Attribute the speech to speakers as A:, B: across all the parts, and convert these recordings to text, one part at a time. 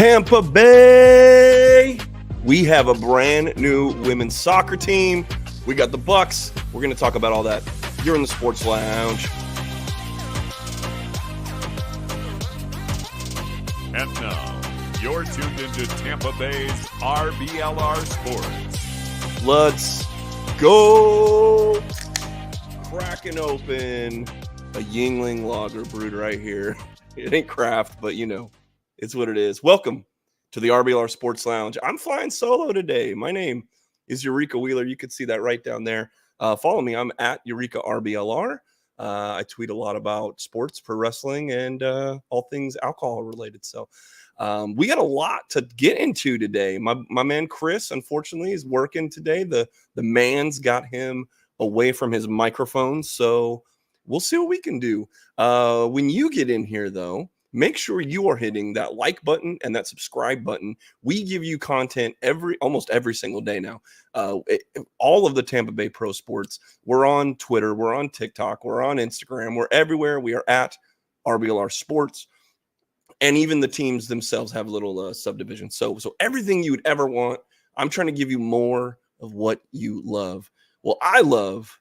A: Tampa Bay. We have a brand new women's soccer team. We got the Bucks. We're going to talk about all that. You're in the Sports Lounge.
B: And now, you're tuned into Tampa Bay's RBLR Sports.
A: Let's go. Cracking open a Yingling Lager brewed right here. It ain't craft, but you know, it's what it is. Welcome to the RBLR Sports Lounge. I'm flying solo today. My name is Yurika Wheeler. You can see that right down there. Follow me. I'm at Yurika RBLR. I tweet a lot about sports, pro wrestling, and all things alcohol related. So we got a lot to get into today. My man Chris, unfortunately, is working today. The man's got him away from his microphone. So we'll see what we can do. When you get in here, though, make sure you are hitting that like button and that subscribe button. We give you content almost every single day now. All of the Tampa Bay Pro Sports. We're on Twitter. We're on TikTok. We're on Instagram. We're everywhere. We are at RBLR Sports. And even the teams themselves have little subdivisions. So everything you would ever want, I'm trying to give you more of what you love. Well, I love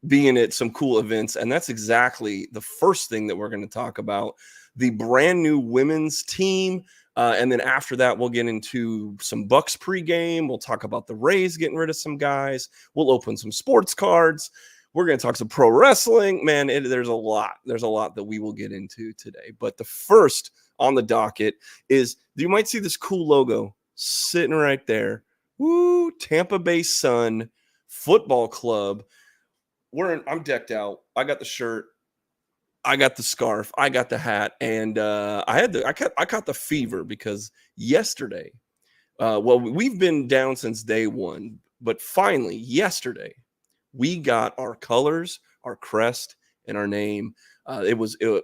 A: being at some cool events, and that's exactly the first thing that we're going to talk about. The brand new women's team. And then after that, we'll get into some Bucks pregame. We'll talk about the Rays getting rid of some guys. We'll open some sports cards. We're going to talk some pro wrestling. Man, there's a lot. There's a lot that we will get into today. But the first on the docket is you might see this cool logo sitting right there. Woo, Tampa Bay Sun Football Club. I'm decked out. I got the shirt. I got the scarf, I got the hat, and I caught the fever because yesterday, we've been down since day one, but finally yesterday we got our colors, our crest, and our name.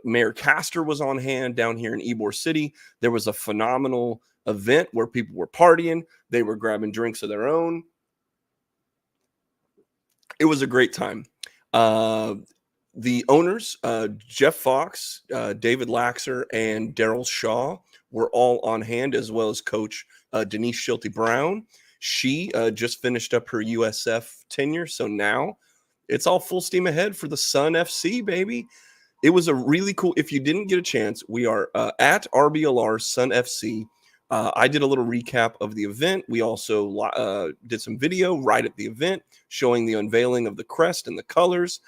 A: Mayor Castor was on hand down here in Ybor City. There was a phenomenal event where people were partying. They were grabbing drinks of their own. It was a great time. The owners, Jeff Fox, David Laxer, and Daryl Shaw were all on hand, as well as Coach Denise Schulte-Brown. She just finished up her USF tenure, so now it's all full steam ahead for the Sun FC, baby. It was a really cool. If you didn't get a chance, we are at RBLR Sun FC. I did a little recap of the event. We also did some video right at the event showing the unveiling of the crest and the colors.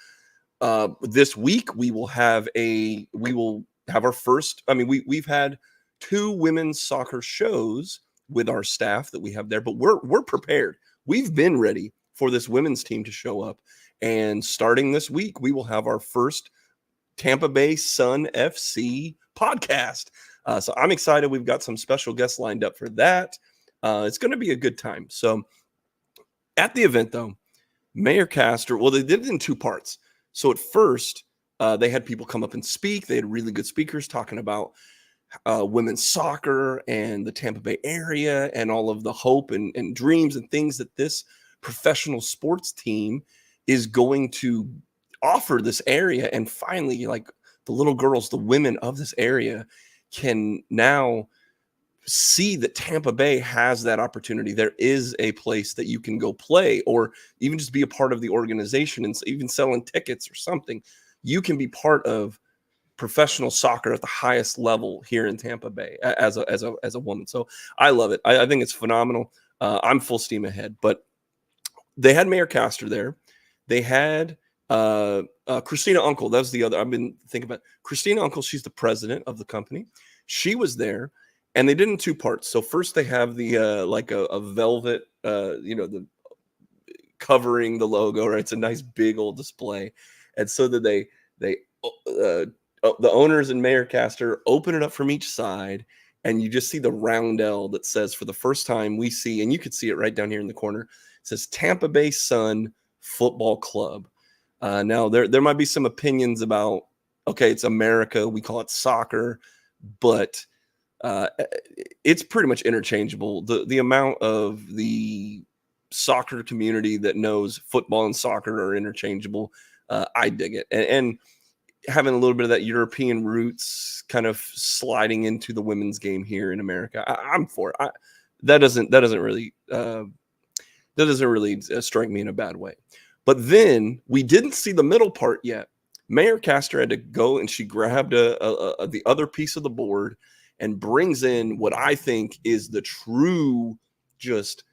A: This week we will have our first. I mean, we've had 2 women's soccer shows with our staff that we have there, but we're prepared. We've been ready for this women's team to show up, and starting this week, we will have our first Tampa Bay Sun FC podcast. So I'm excited. We've got some special guests lined up for that. It's going to be a good time. So at the event, though, Mayor Castor. Well, they did it in 2 parts. So at first, they had people come up and speak. They had really good speakers talking about women's soccer and the Tampa Bay area and all of the hope and dreams and things that this professional sports team is going to offer this area. And finally, like the little girls, the women of this area can now see that Tampa Bay has that opportunity. There is a place that you can go play or even just be a part of the organization and even selling tickets or something. You can be part of professional soccer at the highest level here in Tampa Bay as a woman. So I love it. I think it's phenomenal. I'm full steam ahead, but they had Mayor Castor there. They had Christina Uncle. That was the other. I've been thinking about Christina Uncle. She's the president of the company. She was there. And they did in 2 parts. So first they have the like a velvet, the covering the logo, right? It's a nice big old display. And so that the owners and Mayor Castor open it up from each side, and you just see the roundel that says, for the first time we see, and you could see it right down here in the corner, it says Tampa Bay Sun Football Club. Now there might be some opinions about, okay, it's America, we call it soccer, but it's pretty much interchangeable. The amount of the soccer community that knows football and soccer are interchangeable. I dig it. And having a little bit of that European roots kind of sliding into the women's game here in America. I'm for it. That doesn't really strike me in a bad way. But then we didn't see the middle part yet. Mayor Castor had to go, and she grabbed the other piece of the board and brings in what I think is the true, just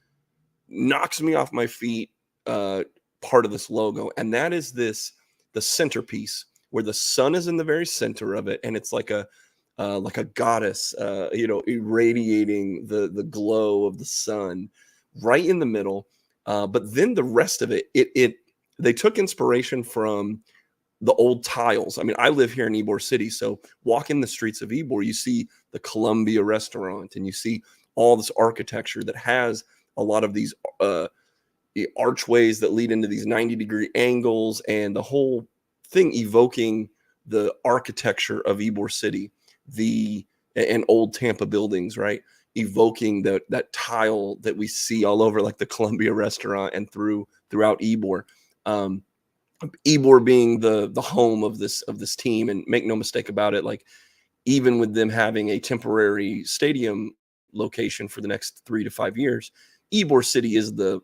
A: knocks me off my feet part of this logo, and that is the centerpiece where the sun is in the very center of it, and it's like a goddess, irradiating the glow of the sun right in the middle. But then the rest of it, they took inspiration from the old tiles. I mean, I live here in Ybor City, so walking the streets of Ybor, you see the Columbia restaurant, and you see all this architecture that has a lot of these archways that lead into these 90-degree angles, and the whole thing evoking the architecture of Ybor City, and old Tampa buildings, right? Evoking that tile that we see all over, like the Columbia restaurant and throughout Ybor. Ybor being the home of this team, and make no mistake about it, like even with them having a temporary stadium location for the next 3 to 5 years, Ybor City is the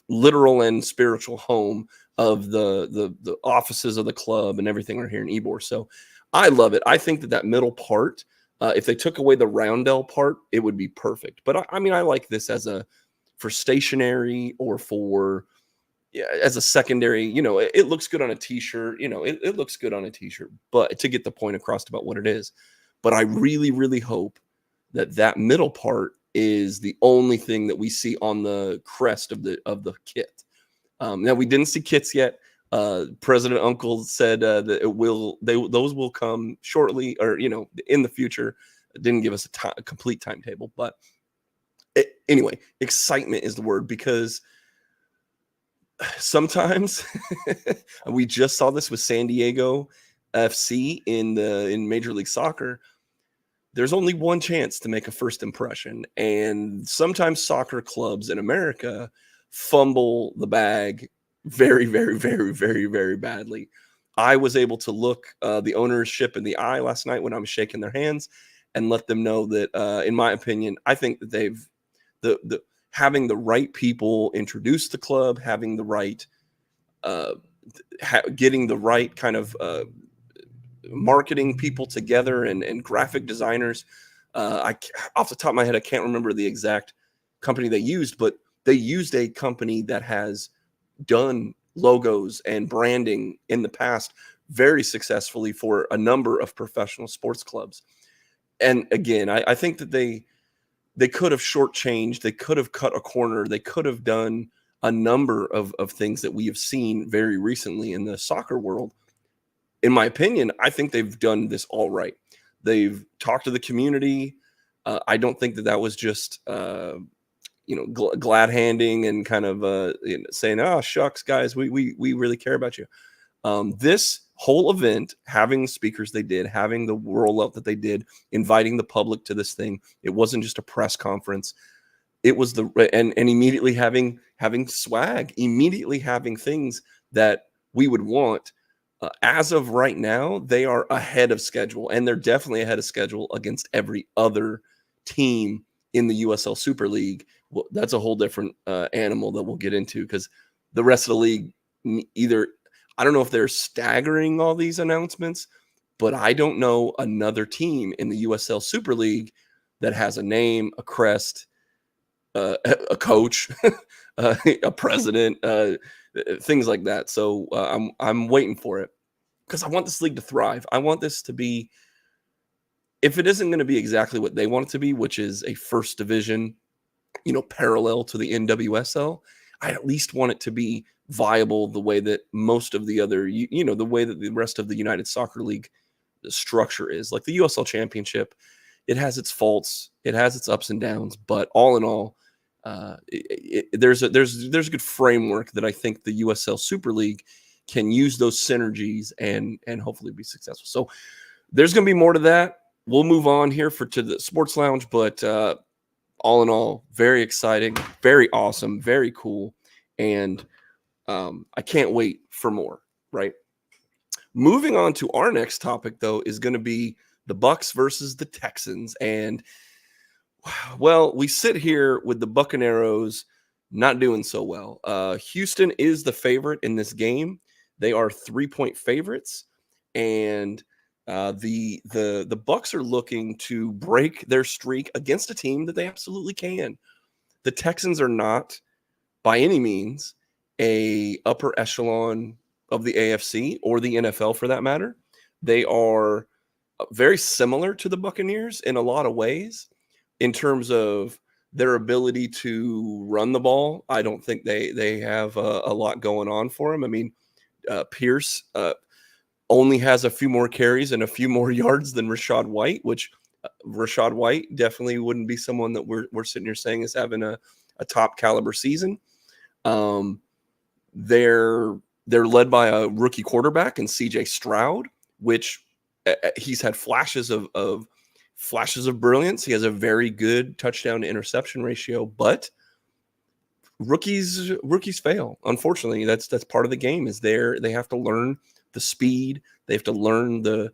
A: literal and spiritual home of the offices of the club and everything right here in Ybor. So I love it. I think that middle part, if they took away the roundel part, it would be perfect. But I mean, I like this for stationery or for as a secondary. It looks good on a t-shirt. It looks good on a t-shirt, but to get the point across about what it is. But I really, really hope that middle part is the only thing that we see on the crest of the kit. Now, we didn't see kits yet. President Uncle said that those will come shortly, or in the future. Didn't give us a complete timetable, but anyway, excitement is the word, because sometimes we just saw this with San Diego FC in Major League Soccer. There's only one chance to make a first impression, and sometimes soccer clubs in America fumble the bag very, very, very, very, very badly. I was able to look the ownership in the eye last night when I was shaking their hands and let them know that, in my opinion, I think that they've having the right people introduce the club, having the right, getting the right kind of marketing people together and graphic designers. Off the top of my head, I can't remember the exact company they used, but they used a company that has done logos and branding in the past very successfully for a number of professional sports clubs. And again, I think that they could have shortchanged, they could have cut a corner, they could have done a number of things that we have seen very recently in the soccer world. In my opinion, I think they've done this all right. They've talked to the community. I don't think that was just glad handing and kind of saying, "Oh shucks, guys, we really care about you." This whole event, having the speakers they did, having the rollout that they did, inviting the public to this thing, it wasn't just a press conference. It was and immediately having swag, immediately having things that we would want. As of right now, they are ahead of schedule, and they're definitely ahead of schedule against every other team in the USL Super League. Well, that's a whole different animal that we'll get into, because the rest of the league, I don't know if they're staggering all these announcements, but I don't know another team in the USL Super League that has a name, a crest, a coach, a president, things like that. So I'm waiting for it, because I want this league to thrive. I want this to be, if it isn't going to be exactly what they want it to be, which is a first division, parallel to the NWSL, I at least want it to be viable the way that most of the other, the way that the rest of the United Soccer League structure is. Like the USL Championship, it has its faults, it has its ups and downs, but all in all, there's a good framework that I think the USL Super League can use those synergies and hopefully be successful. So there's going to be more to that. We'll move on here to the Sports Lounge, but all in all, very exciting, very awesome, very cool, and I can't wait for more. Right? Moving on to our next topic, though, is going to be the Bucs versus the Texans. And, well, we sit here with the Buccaneers not doing so well. Houston is the favorite in this game. They are 3-point favorites. And the Bucs are looking to break their streak against a team that they absolutely can. The Texans are not, by any means, a upper echelon of the AFC or the NFL for that matter. They are very similar to the Buccaneers in a lot of ways in terms of their ability to run the ball. I don't think they have a lot going on for them. I mean, Pierce only has a few more carries and a few more yards than Rachaad White, which Rachaad White definitely wouldn't be someone that we're sitting here saying is having a top caliber season. They're led by a rookie quarterback in CJ Stroud, which he's had flashes of brilliance. He has a very good touchdown to interception ratio, but rookies fail. Unfortunately, that's part of the game. Is they have to learn the speed, they have to learn the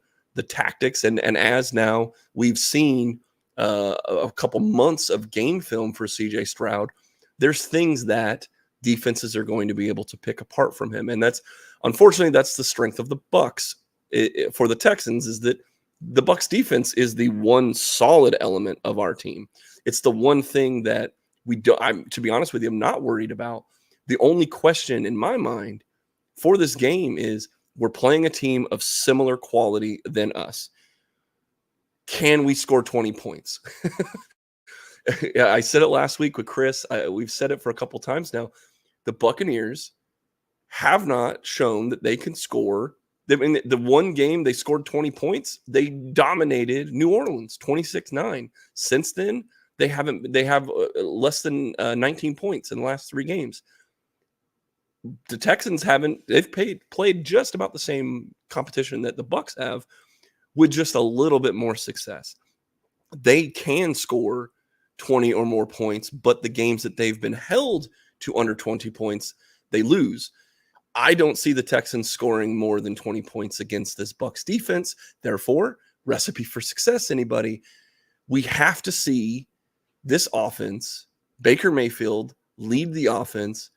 A: tactics, and as now we've seen a couple months of game film for CJ Stroud, there's things that defenses are going to be able to pick apart from him, and that's the strength of the Bucs. For the Texans, is that the Bucs defense is the one solid element of our team. It's the one thing that to be honest with you, I'm not worried about. The only question in my mind for this game is we're playing a team of similar quality than us. Can we score 20 points? Yeah, I said it last week with Chris. We've said it for a couple times now. The Buccaneers have not shown that they can score. In the one game they scored 20 points, they dominated New Orleans 26-9. Since then, they have less than 19 points in the last 3 games. The Texans they've played just about the same competition that the Bucs have, with just a little bit more success. They can score 20 or more points, but the games that they've been held to under 20 points, they lose. I don't see the Texans scoring more than 20 points against this Bucs defense. Therefore, recipe for success, anybody. We have to see this offense, Baker Mayfield, lead the offense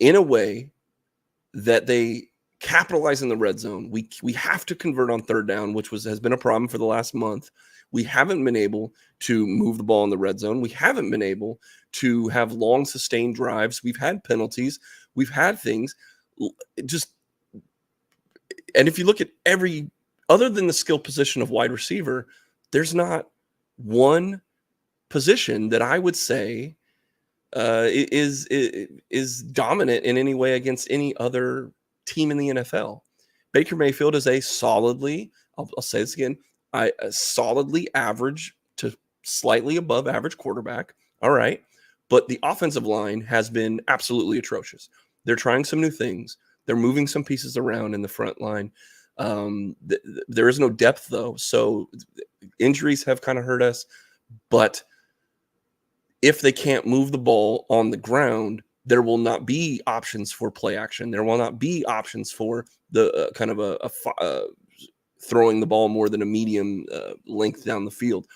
A: in a way that they capitalize in the red zone. We have to convert on third down, which has been a problem for the last month. We haven't been able to move the ball in the red zone. We haven't been able to have long sustained drives. We've had penalties. We've had things and if you look at other than the skill position of wide receiver, there's not one position that I would say is dominant in any way against any other team in the NFL. Baker Mayfield is a solidly, I'll say this again, a solidly average to slightly above average quarterback. All right. But the offensive line has been absolutely atrocious. They're trying some new things. They're moving some pieces around in the front line. There is no depth, though. So injuries have kind of hurt us. But if they can't move the ball on the ground, there will not be options for play action. There will not be options for the kind of throwing the ball more than a medium length down the field.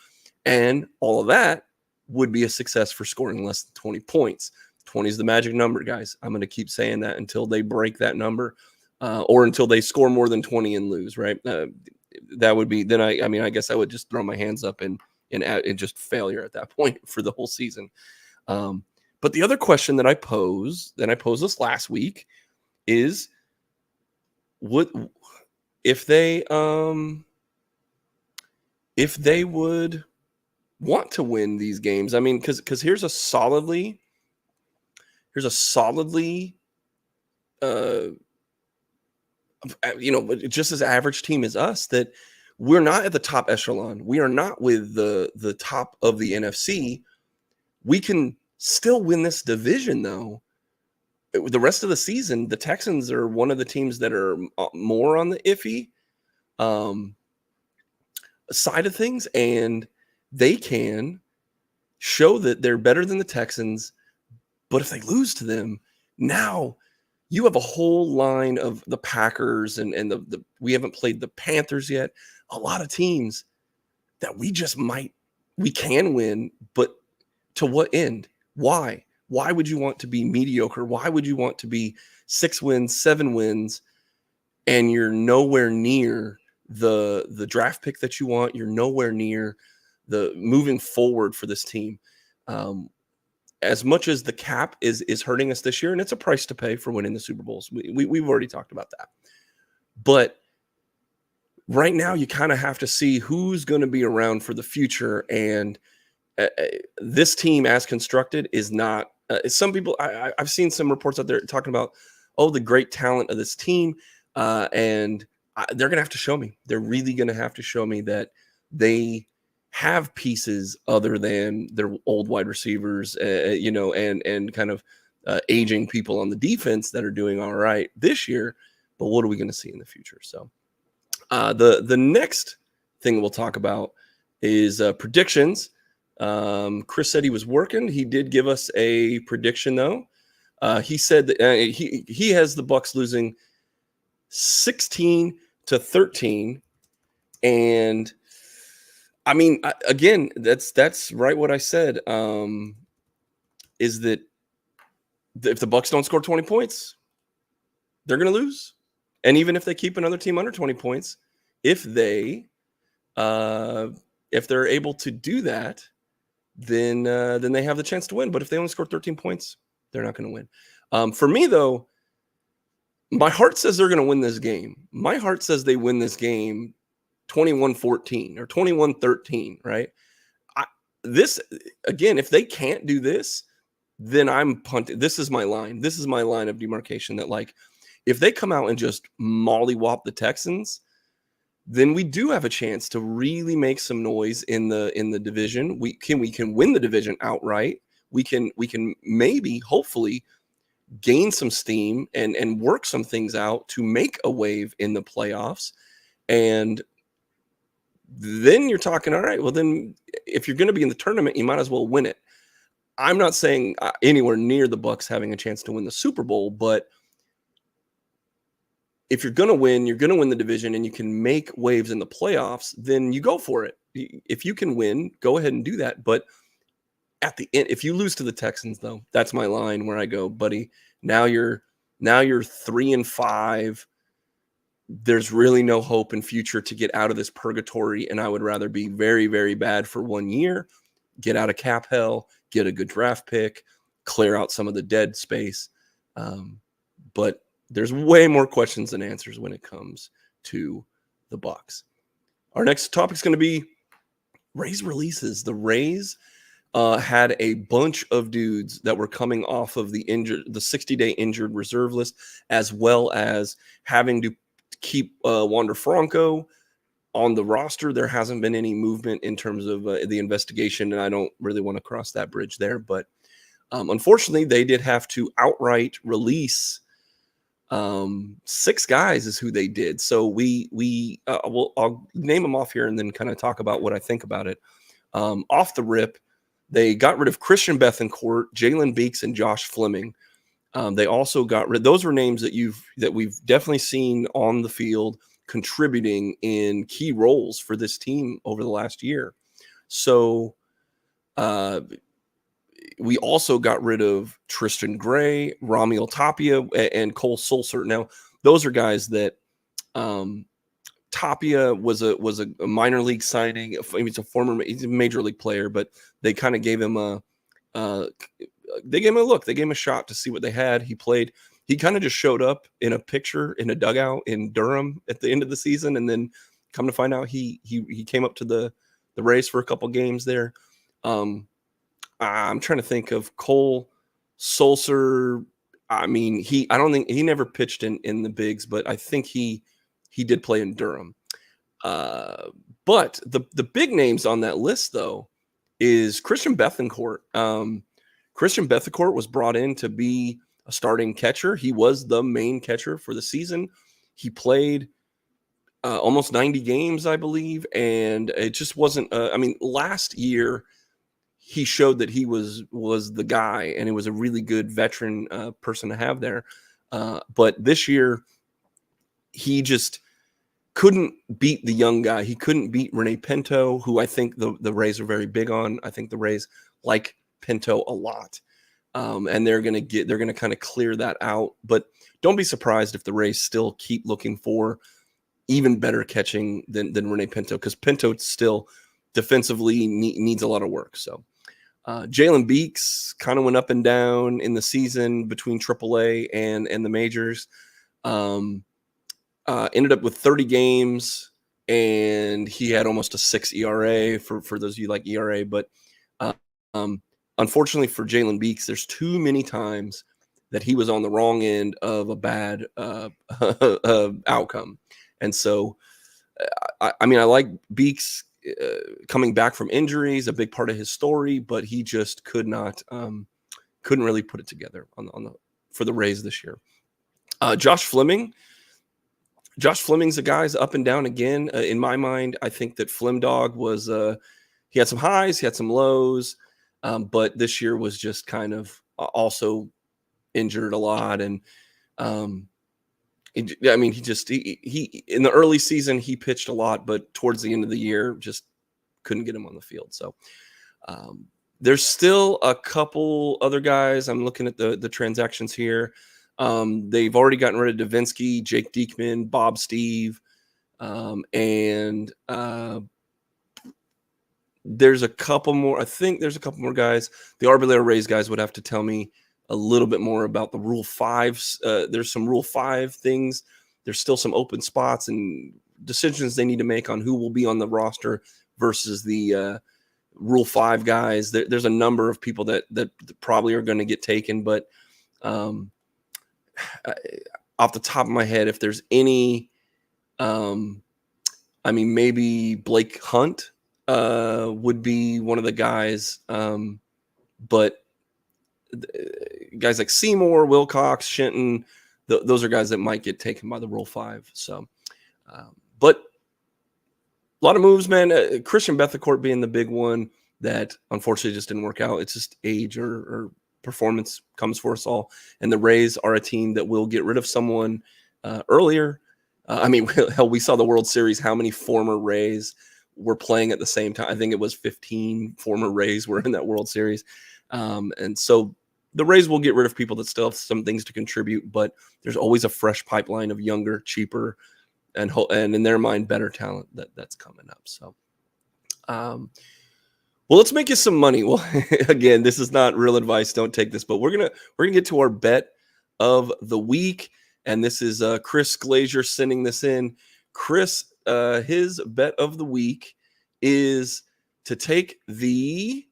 A: And all of that would be a success for scoring less than 20 points. 20 is the magic number, guys. I'm going to keep saying that until they break that number or until they score more than 20 and lose, right? That would be, then I guess I would just throw my hands up and just failure at that point for the whole season. But the other question that I posed this last week is, if they would want to win these games. I mean, because here's a solidly just as average team as us, that we're not at the top echelon. We are not with the top of the NFC. We can still win this division, though. The rest of the season, the Texans are one of the teams that are more on the iffy side of things, and they can show that they're better than the Texans. But if they lose to them, now you have a whole line of the Packers and the we haven't played the Panthers yet. A lot of teams that we can win, but to what end? Why? Why would you want to be mediocre? Why would you want to be 6 wins, 7 wins, and you're nowhere near the draft pick that you want? You're nowhere near the moving forward for this team. As much as the cap is hurting us this year, and it's a price to pay for winning the Super Bowls. We've already talked about that. But right now, you kind of have to see who's going to be around for the future. And this team, as constructed, is not. Some people, I've seen some reports out there talking about, the great talent of this team, and they're going to have to show me. They're really going to have to show me that they have pieces other than their old wide receivers, and kind of aging people on the defense that are doing all right this year. But what are we going to see in the future? So the next thing we'll talk about is predictions. Chris said he was working. He did give us a prediction, though. He said that he has the Bucs losing 16-13, and I mean, again, that's right what I said. Is that if the Bucs don't score 20 points, they're going to lose, and even if they keep another team under 20 points, if they're able to do that, then they have the chance to win. But if they only score 13 points, they're not going to win. For me, though, my heart says they're going to win this game. My heart says they win this game 21-14 or 21-13, right? This, again, if they can't do this, then I'm punting. This is my line. This is my line of demarcation that, like, if they come out and just mollywop the Texans, then we do have a chance to really make some noise in the division. We can win the division outright. We can maybe, hopefully, gain some steam and work some things out to make a wave in the playoffs. And then you're talking, all right, well, then if you're going to be in the tournament, you might as well win it. I'm not saying anywhere near the Bucs having a chance to win the Super Bowl, but if you're going to win the division and you can make waves in the playoffs, then you go for it. If you can win, go ahead and do that. But at the end, if you lose to the Texans, though, that's my line where I go, buddy, now you're 3-5. There's really no hope in future to get out of this purgatory. And I would rather be very, very bad for 1 year, get out of cap hell, get a good draft pick, clear out some of the dead space. But there's way more questions than answers when it comes to the Bucs. Our next topic is going to be Rays releases. The Rays had a bunch of dudes that were coming off of the 60-day injured reserve list, as well as having to keep Wander Franco on the roster. There hasn't been any movement in terms of the investigation, and I don't really want to cross that bridge there. But unfortunately, they did have to outright release 6 guys is who they did. So I'll name them off here and then kind of talk about what I think about it. Off the rip, they got rid of Christian Bethancourt, Jalen Beeks, and Josh Fleming. They also got rid. Those were names that we've definitely seen on the field contributing in key roles for this team over the last year. So we also got rid of Tristan Gray, Ramiel Tapia, and Cole Sulser. Now, those are guys that Tapia was a minor league signing. He's a major league player, but they kind of gave him a look. They gave him a shot to see what they had. He played. He kind of just showed up in a picture in a dugout in Durham at the end of the season, and then come to find out he came up to the Rays for a couple games there. I'm trying to think of Cole Sulser. I mean, I don't think he never pitched in the bigs, but I think he did play in Durham. But the big names on that list, though, is Christian Bethancourt. Christian Bethancourt was brought in to be a starting catcher. He was the main catcher for the season. He played almost 90 games, I believe, and it just wasn't. Last year he showed that he was the guy, and it was a really good veteran person to have there. But this year, he just couldn't beat the young guy. He couldn't beat Rene Pinto, who I think the Rays are very big on. I think the Rays like Pinto a lot. And they're going to kind of clear that out. But don't be surprised if the Rays still keep looking for even better catching than Rene Pinto, because Pinto still defensively needs a lot of work. So Jalen Beeks kind of went up and down in the season between AAA and the majors. Ended up with 30 games, and he had almost a 6 ERA for those of you like ERA. But unfortunately for Jalen Beeks, there's too many times that he was on the wrong end of a bad outcome. And so, I mean, I like Beeks coming back from injuries, a big part of his story, but he just couldn't really put it together for the Rays this year. Josh Fleming's a guy's up and down again. In my mind, I think that Flemdog was he had some highs, he had some lows, but this year was just kind of also injured a lot. And he in the early season he pitched a lot, but towards the end of the year just couldn't get him on the field. So there's still a couple other guys. I'm looking at the transactions here. They've already gotten rid of Davinsky, Jake Diekman, Bob Steve, and there's a couple more. I think there's a couple more guys. The Arboleda Rays guys would have to tell me a little bit more about the Rule 5s. There's some Rule 5 things. There's still some open spots and decisions they need to make on who will be on the roster versus the Rule 5 guys. There's a number of people that probably are going to get taken, but off the top of my head, if there's any, maybe Blake Hunt would be one of the guys, but guys like Seymour, Wilcox, Shenton, those are guys that might get taken by the Rule 5. So, but a lot of moves, man. Christian Bethencourt being the big one that unfortunately just didn't work out. It's just age or performance comes for us all. And the Rays are a team that will get rid of someone earlier. Hell, we saw the World Series, how many former Rays were playing at the same time. I think it was 15 former Rays were in that World Series. And so the Rays will get rid of people that still have some things to contribute, but there's always a fresh pipeline of younger, cheaper, and in their mind, better talent that's coming up. So, well, let's make you some money. Well, again, this is not real advice. Don't take this, but we're gonna get to our bet of the week, and this is Chris Glazier sending this in. Chris, his bet of the week is to take the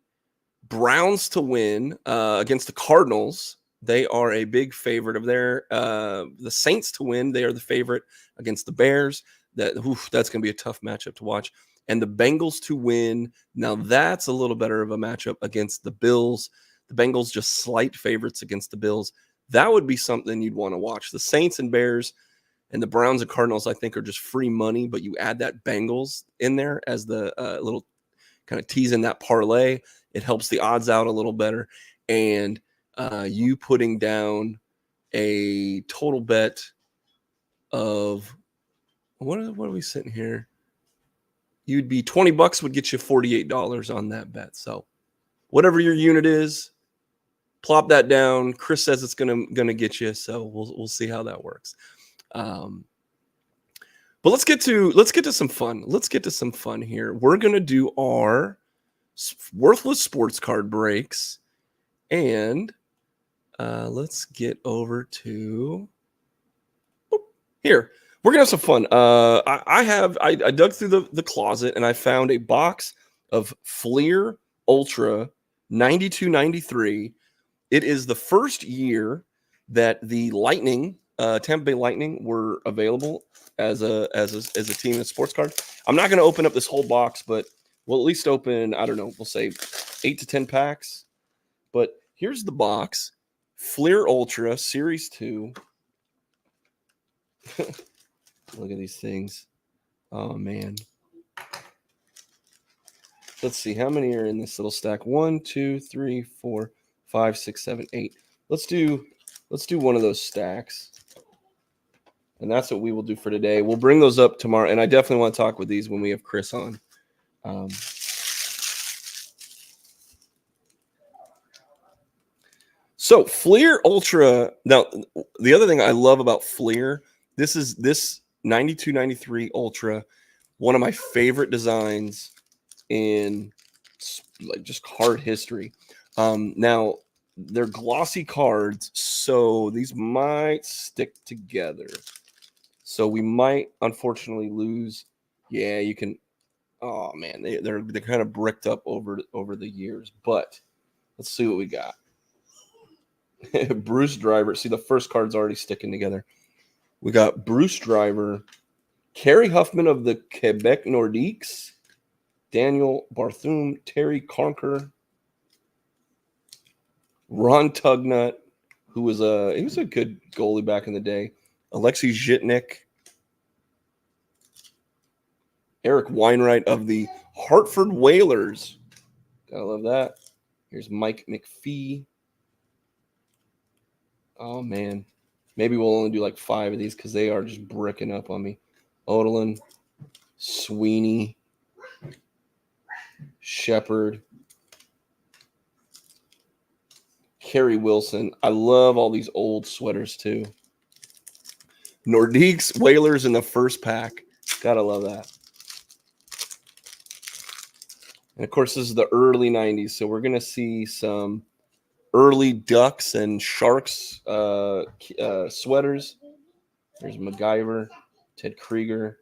A: Browns to win against the Cardinals. They are a big favorite of the Saints to win. They are the favorite against the Bears. That's going to be a tough matchup to watch. And the Bengals to win. Now that's a little better of a matchup against the Bills. The Bengals just slight favorites against the Bills. That would be something you'd want to watch. The Saints and Bears and the Browns and Cardinals, I think, are just free money, but you add that Bengals in there as the little kind of tease in that parlay. It helps the odds out a little better. And you putting down a total bet of what are we sitting here? You'd be $20 would get you $48 on that bet. So whatever your unit is, plop that down. Chris says it's gonna get you, so we'll see how that works. But let's get to some fun. Let's get to some fun here. We're gonna do our worthless sports card breaks, and let's get over to here. We're gonna have some fun. I dug through the closet and I found a box of Fleer Ultra 92-93. It is the first year that the Lightning, Tampa Bay Lightning, were available as a team in a sports card. I'm not gonna open up this whole box, but we'll at least open, I don't know, we'll say 8 to 10 packs. But here's the box. Fleer Ultra Series 2. Look at these things. Oh, man. Let's see. How many are in this little stack? 1, 2, 3, 4, 5, 6, 7, 8. Let's do Let's do one of those stacks. And that's what we will do for today. We'll bring those up tomorrow. And I definitely want to talk with these when we have Chris on. So Fleer Ultra. Now, the other thing I love about Fleer, this 92-93 Ultra, one of my favorite designs in like just card history. Now, they're glossy cards, so these might stick together. So we might unfortunately lose. Yeah, you can. Oh man, they're kind of bricked up over the years. But let's see what we got. Bruce Driver. See, the first card's already sticking together. We got Bruce Driver, Kerry Huffman of the Quebec Nordiques, Daniel Barthum, Terry Conker, Ron Tugnut, who was he was a good goalie back in the day, Alexei Zhitnik, Eric Weinreit of the Hartford Whalers. Gotta love that. Here's Mike McPhee. Oh, man. Maybe we'll only do like 5 of these because they are just bricking up on me. Odalin, Sweeney, Shepard, Kerry Wilson. I love all these old sweaters too. Nordiques, Whalers in the first pack. Gotta love that. And of course, this is the early 90s, so we're going to see some early Ducks and Sharks sweaters. There's MacGyver, Ted Krieger,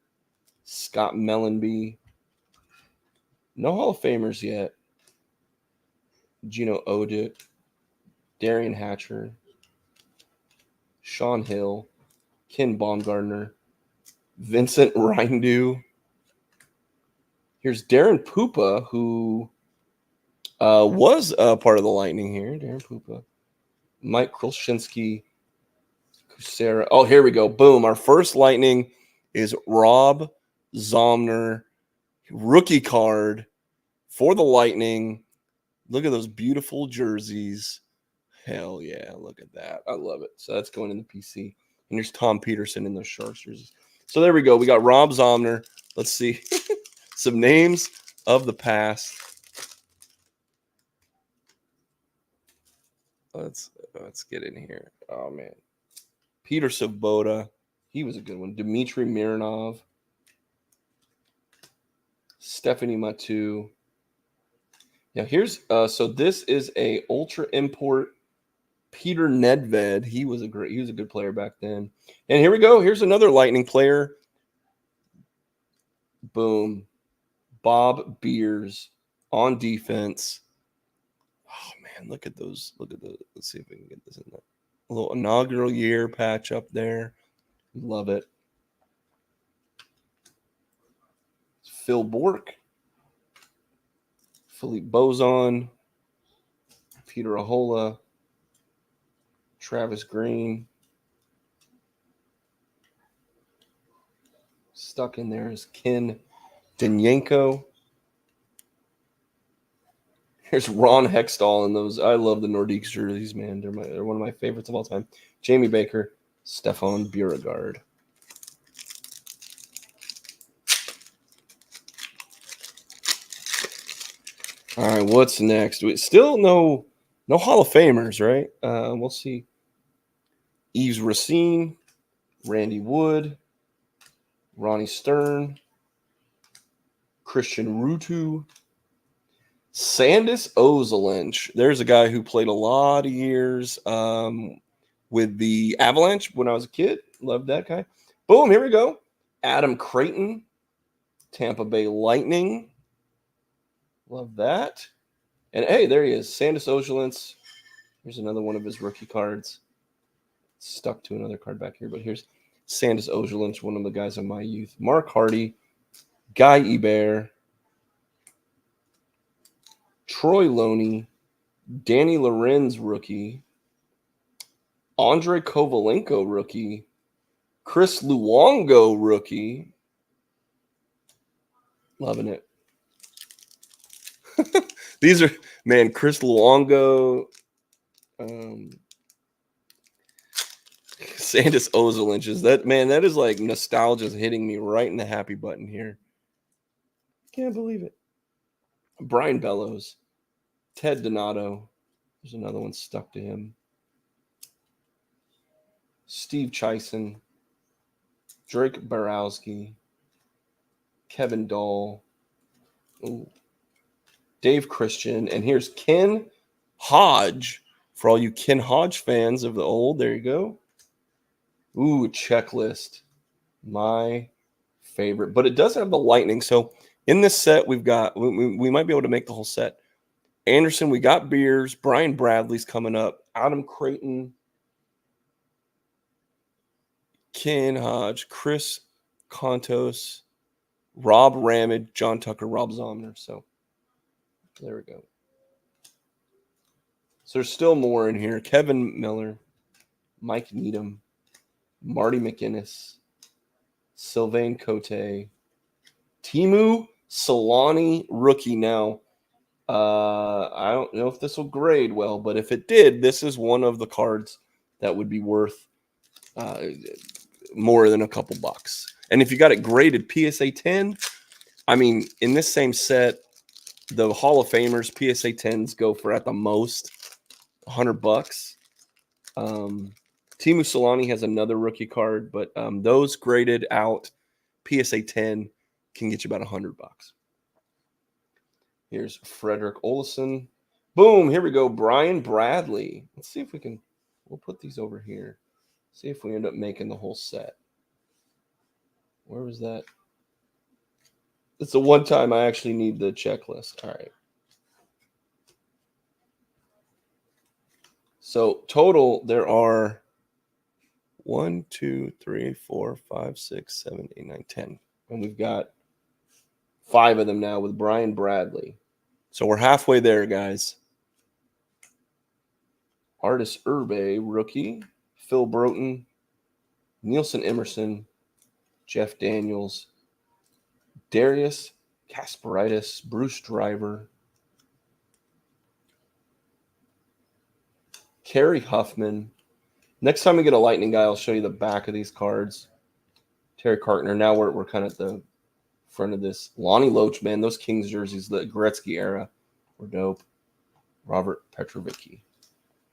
A: Scott Mellenby. No Hall of Famers yet. Gino Odick, Darian Hatcher, Sean Hill, Ken Baumgartner, Vincent Rindu. Here's Darren Pupa, who was part of the Lightning here. Darren Pupa. Mike Krolshinsky, Kusera. Oh, here we go. Boom. Our first Lightning is Rob Zomner, rookie card for the Lightning. Look at those beautiful jerseys. Hell yeah. Look at that. I love it. So that's going in the PC. And here's Tom Peterson in those Sharks jerseys. So there we go. We got Rob Zomner. Let's see. Some names of the past. Let's get in here. Oh, man. Peter Svoboda. He was a good one. Dmitry Mironov. Stephanie Matu. Now here's so this is a ultra import Peter Nedved. He was a good player back then. And here we go. Here's another Lightning player. Boom. Bob Beers on defense. Oh man, look at those. Look at the. Let's see if we can get this in there. A little inaugural year patch up there. Love it. Phil Bork. Philippe Bozon, Peter Ahola, Travis Green. Stuck in there is Ken Denyenko. Here's Ron Hextall in those. I love the Nordiques jerseys, man. They're one of my favorites of all time. Jamie Baker, Stefan Beauregard. All right, what's next? Still no Hall of Famers, right? We'll see. Yves Racine, Randy Wood, Ronnie Stern, Christian Rutu, Sandis Ozolinsh. There's a guy who played a lot of years with the Avalanche when I was a kid. Loved that guy. Boom, here we go. Adam Creighton, Tampa Bay Lightning. Love that. And hey, there he is. Sandis Ozolinsh. Here's another one of his rookie cards. Stuck to another card back here, but here's Sandis Ozolinsh, one of the guys of my youth. Mark Hardy, Guy Hebert, Troy Loney, Danny Lorenz rookie, Andre Kovalenko rookie, Chris Luongo rookie. Loving it. These are, man, Chris Luongo. Sandis Ozolinches. That is like nostalgia hitting me right in the happy button here. Can't believe it. Brian Bellows. Ted Donato. There's another one stuck to him. Steve Chison. Drake Borowski. Kevin Dahl. Ooh. Dave Christian. And here's Ken Hodge. For all you Ken Hodge fans of the old, there you go. Ooh, checklist. My favorite. But it does have the lightning. So in this set, we might be able to make the whole set. Anderson, we got Beers. Brian Bradley's coming up. Adam Creighton. Ken Hodge. Chris Kontos. Rob Ramage. John Tucker. Rob Zomner. So there we go. So there's still more in here. Kevin Miller. Mike Needham. Marty McInnes. Sylvain Cote. Timu Solani rookie. Now, I don't know if this will grade well, but if it did, this is one of the cards that would be worth more than a couple bucks. And if you got it graded PSA 10, I mean, in this same set, the Hall of Famers PSA 10s go for at the most $100. Timu Solani has another rookie card, but those graded out PSA 10 can get you about $100. Here's Frederick Olson. Boom, here we go. Brian Bradley. Let's see if we'll put these over here. See if we end up making the whole set. Where was that? It's the one time I actually need the checklist. All right. So total, there are 1, 2, 3, 4, 5, 6, 7, 8, 9, 10. And we've got 5 of them now with Brian Bradley. So we're halfway there, guys. Artis Urbe, rookie. Phil Broughton. Nielsen Emerson. Jeff Daniels. Darius Kasparaitis. Bruce Driver. Kerry Huffman. Next time we get a lightning guy, I'll show you the back of these cards. Terry Cartner. Now we're kind of at the front of this. Lonnie Loach, man, those Kings jerseys, the Gretzky era, were dope. Robert Petrovicki.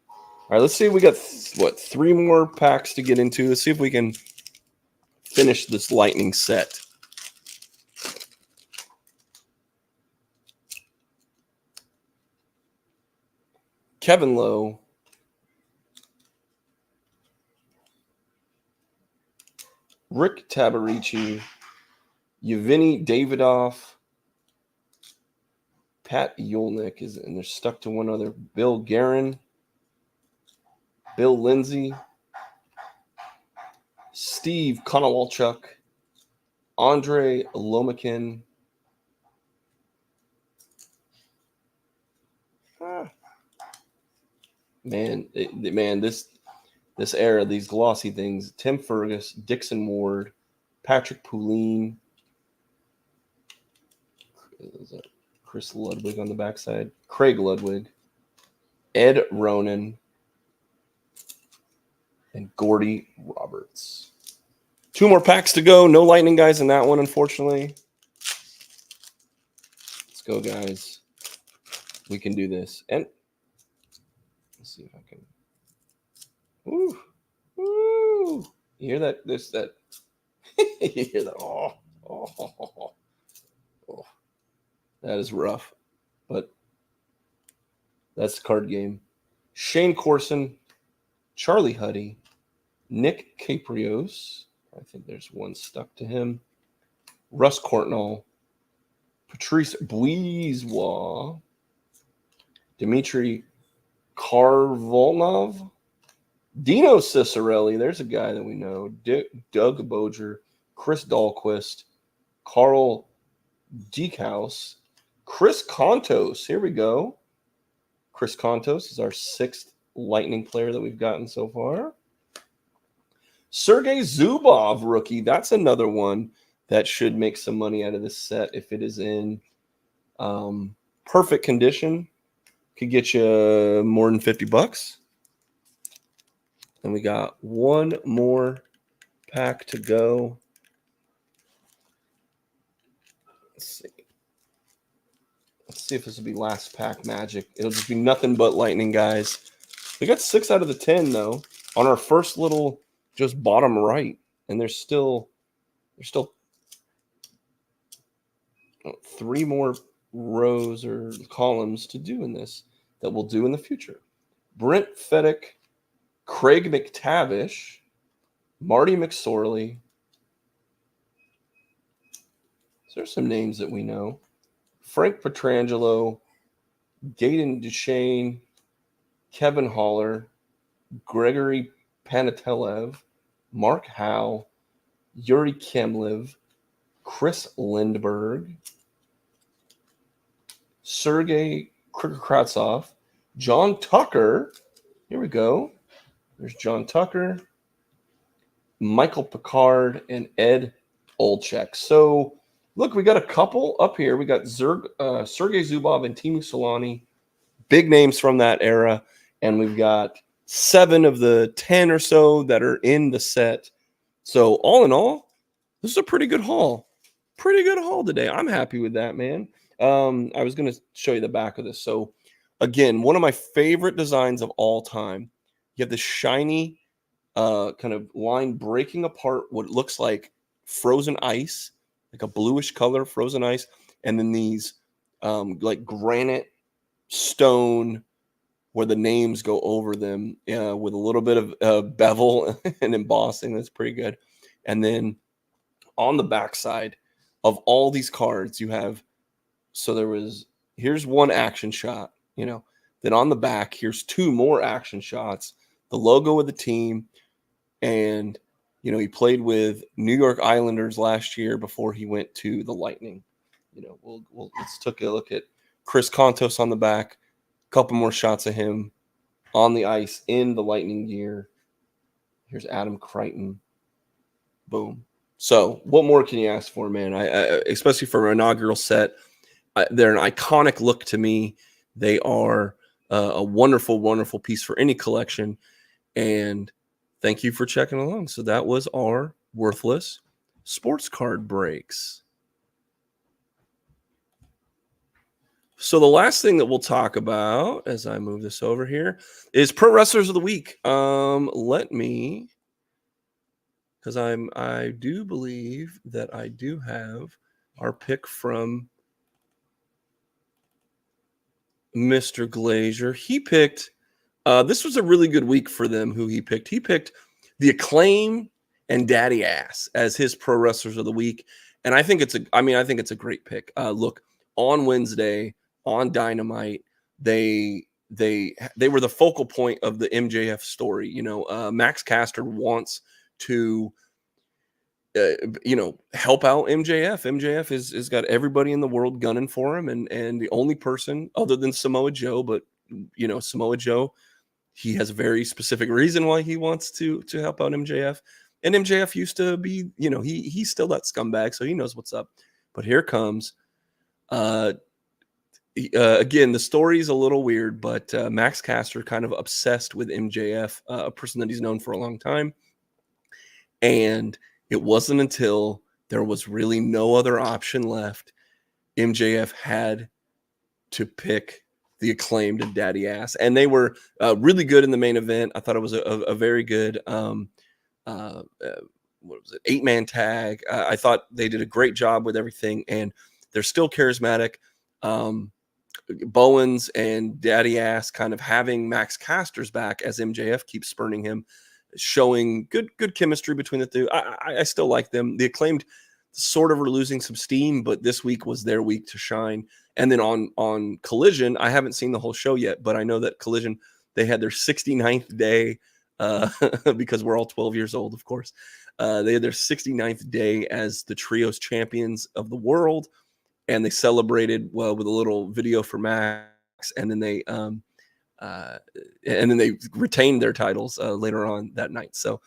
A: All right, let's see. We got, 3 more packs to get into. Let's see if we can finish this lightning set. Kevin Lowe. Rick Tabarici. Yevgeny Davidoff. Pat Yolnick is, and they're stuck to one other. Bill Guerin. Bill Lindsay. Steve Konowalchuk. Andre Lomakin. Man, this era, these glossy things. Tim Fergus, Dixon Ward, Patrick Poulin. Is that Chris Ludwig on the backside? Craig Ludwig. Ed Ronan. And Gordy Roberts. 2 more packs to go. No lightning guys in that one, unfortunately. Let's go, guys. We can do this. And let's see if I can. Ooh. Ooh. You hear that? You hear that? Oh. That is rough. But that's the card game. Shane Corson. Charlie Huddy. Nick Caprios. I think there's one stuck to him. Russ Courtnall. Patrice Boissois. Dmitry Karvolnov. Dino Cicerelli. There's a guy that we know. Doug Boger. Chris Dahlquist. Carl Diekhaus. Chris Kontos. Here we go. Chris Kontos is our 6th Lightning player that we've gotten so far. Sergei Zubov, rookie. That's another one that should make some money out of this set if it is in perfect condition. Could get you more than $50. And we got one more pack to go. Let's see. Let's see if this will be last pack magic. It'll just be nothing but lightning, guys. We got 6 out of the 10, though, on our first little just bottom right. And there's still 3 more rows or columns to do in this that we'll do in the future. Brent Feddick, Craig McTavish, Marty McSorley. So there's some names that we know. Frank Petrangelo, Gaten Duchesne, Kevin Haller, Gregory Panatelev, Mark Howe, Yuri Kemlev, Chris Lindberg, Sergei Kratsov, John Tucker. Here we go. There's John Tucker, Michael Picard, and Ed Olczyk. So, look, we got a couple up here. We got Sergei Zubov and Timu Solani, big names from that era. And we've got 7 of the 10 or so that are in the set. So, all in all, this is a pretty good haul. Pretty good haul today. I'm happy with that, man. I was going to show you the back of this. So, again, one of my favorite designs of all time. You have this shiny kind of line breaking apart what looks like frozen ice, like a bluish color frozen ice, and then these like granite stone where the names go over them with a little bit of bevel and embossing. That's pretty good. And then on the backside of all these cards, you have, here's one action shot, then on the back, here's 2 more action shots, the logo of the team. And, he played with New York Islanders last year before he went to the Lightning. Let's take a look at Chris Kontos on the back. A couple more shots of him on the ice in the Lightning gear. Here's Adam Crichton. Boom. So what more can you ask for, man? I especially for an inaugural set. They're an iconic look to me. They are a wonderful, wonderful piece for any collection. And thank you for checking along. So that was our worthless sports card breaks. So the last thing that we'll talk about as I move this over here is Pro Wrestlers of the Week. Because I do believe that I do have our pick from Mr. Glazier. He picked, this was a really good week for them, who he picked. He picked The Acclaim and Daddy Ass as his Pro Wrestlers of the Week. And I think it's a great pick. Look, on Wednesday, on Dynamite, they were the focal point of the MJF story. Max Caster wants to help out MJF. MJF is got everybody in the world gunning for him, and the only person other than Samoa Joe, but Samoa Joe, he has a very specific reason why he wants to help out MJF. And MJF used to be, he's still that scumbag, so he knows what's up. But here comes, again, the story is a little weird, but Max Caster kind of obsessed with MJF, a person that he's known for a long time. And it wasn't until there was really no other option left, MJF had to pick The Acclaimed and Daddy Ass. And they were really good in the main event. I thought it was a very good 8-man tag. I thought they did a great job with everything, and they're still charismatic. Bowens and Daddy Ass kind of having Max Caster's back as MJF keeps spurning him, showing good chemistry between the two. I still like them. The Acclaimed sort of are losing some steam, but this week was their week to shine. And then on Collision, I haven't seen the whole show yet, but I know that Collision, they had their 69th day because we're all 12 years old, of course. They had their 69th day as the trios champions of the world, and they celebrated with a little video for Max, and then they retained their titles later on that night. So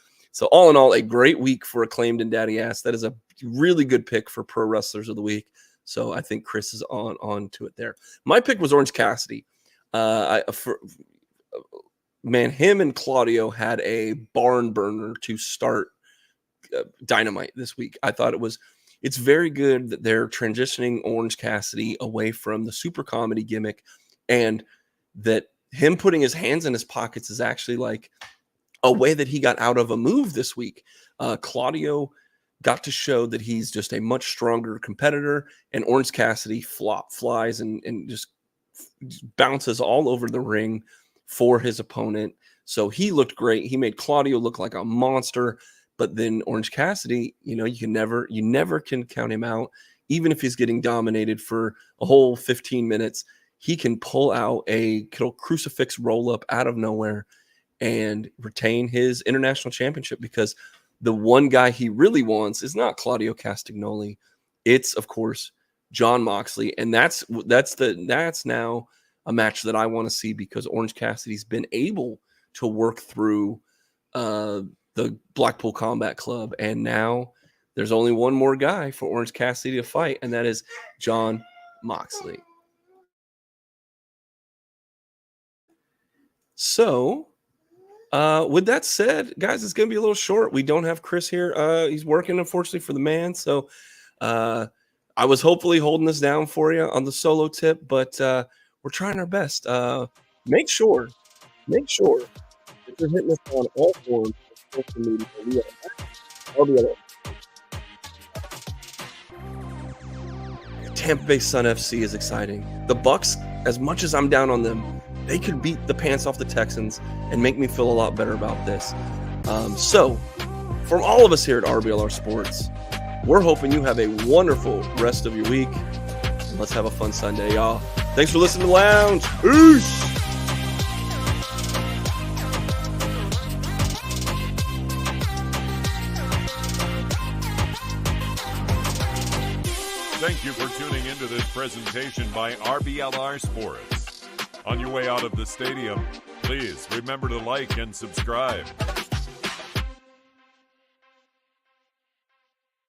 A: all in all, a great week for Acclaimed and Daddy Ass. That is a really good pick for Pro Wrestlers of the Week. So I think Chris is on to it there. My pick was Orange Cassidy. man, him and Claudio had a barn burner to start Dynamite this week. I thought it's very good that they're transitioning Orange Cassidy away from the super comedy gimmick, and that him putting his hands in his pockets is actually like a way that he got out of a move this week. Claudio got to show that he's just a much stronger competitor, and Orange Cassidy flies and just bounces all over the ring for his opponent. So he looked great. He made Claudio look like a monster. But then Orange Cassidy, you never can count him out. Even if he's getting dominated for a whole 15 minutes, he can pull out a crucifix roll up out of nowhere and retain his international championship, because the one guy he really wants is not Claudio Castagnoli. It's, of course, Jon Moxley. And that's now a match that I want to see, because Orange Cassidy's been able to work through the Blackpool Combat Club, and now there's only one more guy for Orange Cassidy to fight, and that is Jon Moxley. So, with that said, guys, it's going to be a little short. We don't have Chris here. He's working, unfortunately, for the man. So, I was hopefully holding this down for you on the solo tip, but we're trying our best. Make sure that you're hitting us on all forms. Tampa Bay Sun FC is exciting. The Bucks, as much as I'm down on them, they could beat the pants off the Texans and make me feel a lot better about this. So, from all of us here at RBLR Sports, we're hoping you have a wonderful rest of your week. Let's have a fun Sunday, y'all. Thanks for listening to Lounge. Peace!
B: Thank you for tuning into this presentation by RBLR Sports. On your way out of the stadium, please remember to like and subscribe.